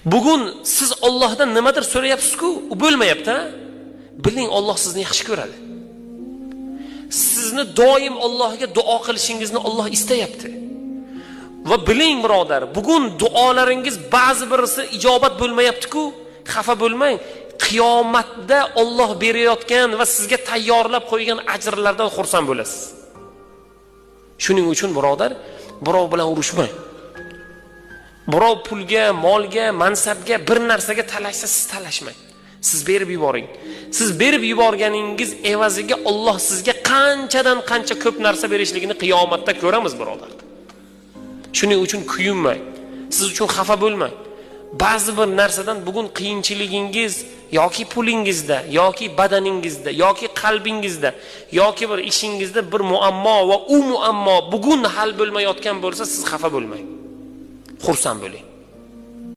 Bugun siz Allohdan nimadir so'rayapsiz-ku, u bo'lmayapti. Biling, Alloh sizni yaxshi ko'radi. Sizni doim Allohga duo qilishingizni Alloh istayapti. Va biling birodar, bugun duolaringiz ba'zi birisi ijobat bo'lmayapti-ku, xafa bo'lmang. Qiyomatda Alloh berayotgan va sizga tayyorlab qo'ygan ajrlardan xursand bo'lasiz. Shuning uchun birodar, birov bilan urushmang. Birov pulga, molga, mansabga, bir narsaga talashsa siz talashmang. Siz berib yuboring. Siz berib yuborganingiz evaziga Alloh sizga qanchadan qancha ko'p narsa berishligini qiyomatda ko'ramiz birodar. Shuning uchun kuyinmang. Siz uchun xafa bo'lmang. Ba'zi bir narsadan bugun qiyinchiligingiz yoki pulingizda, yoki badaningizda, yoki qalbingizda, yoki bir ishingizda bir muammo va u muammo bugun hal bo'lmayotgan bo'lsa, siz xafa bo'lmang. Xursand bo'ling.